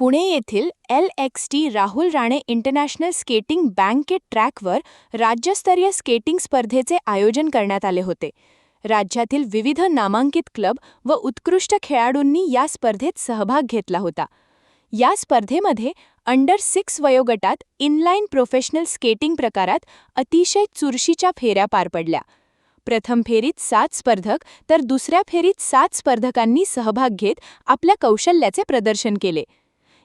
पुणे येथील LXT Rahul Rane international skating banquet ट्रॅकवर राज्यस्तरीय स्केटिंग स्पर्धेचे आयोजन करण्यात आले होते. राज्यातील विविध नामांकित क्लब व उत्कृष्ट खेळाडूंनी या स्पर्धेत सहभाग घेतला होता. या स्पर्धेमध्ये अंडर-6 वयोगटात इनलाईन प्रोफेशनल स्केटिंग प्रकारात अतिशय चुरशीच्या फेऱ्या पार पडल्या. प्रथम फेरीत 7 स्पर्धक तर दुसऱ्या फेरीत 7 स्पर्धकांनी सहभाग घेत आपल्या कौशल्याचे प्रदर्शन केले.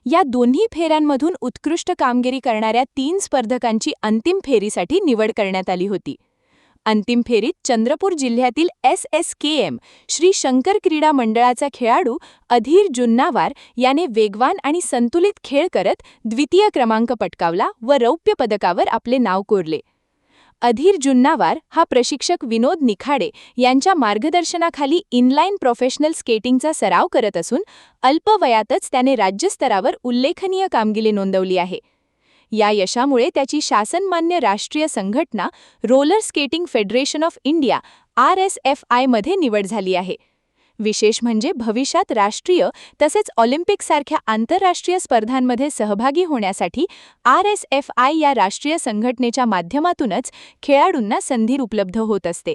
या दोन्ही फेऱ्यांमधून उत्कृष्ट कामगिरी करणाऱ्या 3 स्पर्धकांची अंतिम फेरीसाठी निवड करण्यात आली होती. अंतिम फेरीत चंद्रपूर जिल्ह्यातील SSKM श्री शंकर क्रीडा मंडळाचा खेळाडू अधीर जुन्नावार याने वेगवान आणि संतुलित खेळ करत द्वितीय क्रमांक पटकावला व रौप्य पदकावर आपले नाव कोरले. अधीर जुन्नावार हा प्रशिक्षक विनोद निखाडे यांच्या मार्गदर्शनाखाली इनलाईन प्रोफेशनल स्केटिंगचा सराव करत असून अल्प वयातच त्याने राज्यस्तरावर उल्लेखनीय कामगिरी नोंदवली आहे. या यशामुळे त्याची शासनमान्य राष्ट्रीय संघटना roller skating federation of India RSFI मध्ये निवड झाली आहे. विशेष म्हणजे भविष्यात राष्ट्रीय तसेच ऑलिम्पिकसारख्या आंतरराष्ट्रीय स्पर्धांमध्ये सहभागी होण्यासाठी RSFI या राष्ट्रीय संघटनेच्या माध्यमातूनच खेळाडूंना संधी उपलब्ध होत असते.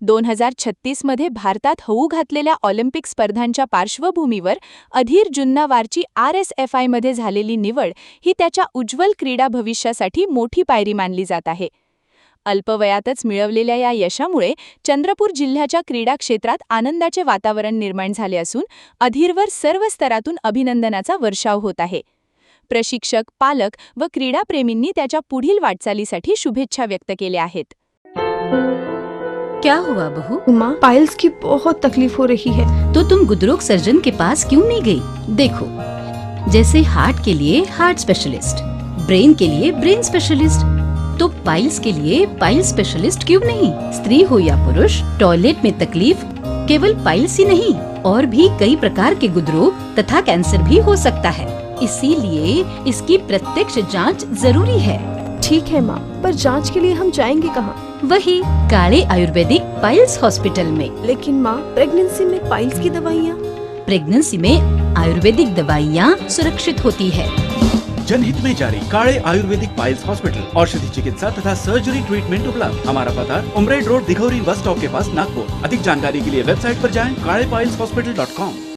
2036 मध्ये भारतात होऊ घातलेल्या ऑलिम्पिक स्पर्धांच्या पार्श्वभूमीवर अधीर जुन्नावारची RSFI मध्ये झालेली निवड ही त्याच्या उज्ज्वल क्रीडा भविष्यासाठी मोठी पायरी मानली जात आहे. अल्पवयातच मिळवलेल्या या यशामुळे चंद्रपूर जिल्ह्याच्या क्रीडा क्षेत्रात आनंदाचे वातावरण निर्माण झाले असून अधीरवर सर्व स्तरातून अभिनंदनाचा वर्षाव होत आहे. प्रशिक्षक, पालक व क्रीडाप्रेमींनी त्याच्या पुढील वाटचालीसाठी शुभेच्छा व्यक्त केल्या आहेत. क्या हुआ बहू? माँ, पाइल्स की बहुत तकलीफ हो रही है. तो तुम गुदरोग सर्जन के पास क्यों नहीं गई? देखो, जैसे हार्ट के लिए हार्ट स्पेशलिस्ट, ब्रेन के लिए ब्रेन स्पेशलिस्ट, तो पाइल्स के लिए पाइल्स स्पेशलिस्ट क्यों नहीं? स्त्री हो या पुरुष, टॉयलेट में तकलीफ केवल पाइल्स ही नहीं और भी कई प्रकार के गुदरोग तथा कैंसर भी हो सकता है. इसीलिए इसकी प्रत्यक्ष जांच जरूरी है. ठीक है माँ, पर जांच के लिए हम जाएंगे कहाँ? वही काले आयुर्वेदिक पाइल्स हॉस्पिटल में. लेकिन माँ, प्रेगनेंसी में पाइल्स की दवाइयाँ? प्रेगनेंसी में आयुर्वेदिक दवाइयाँ सुरक्षित होती है. जनहित में जारी. काले आयुर्वेदिक पाइल्स हॉस्पिटल, औषधि चिकित्सा तथा सर्जरी ट्रीटमेंट उपलब्ध. हमारा पता उमरेड रोड, दिघौरी बस स्टॉप के पास, नागपुर. अधिक जानकारी के लिए वेबसाइट पर जाएं kalepileshospital.com.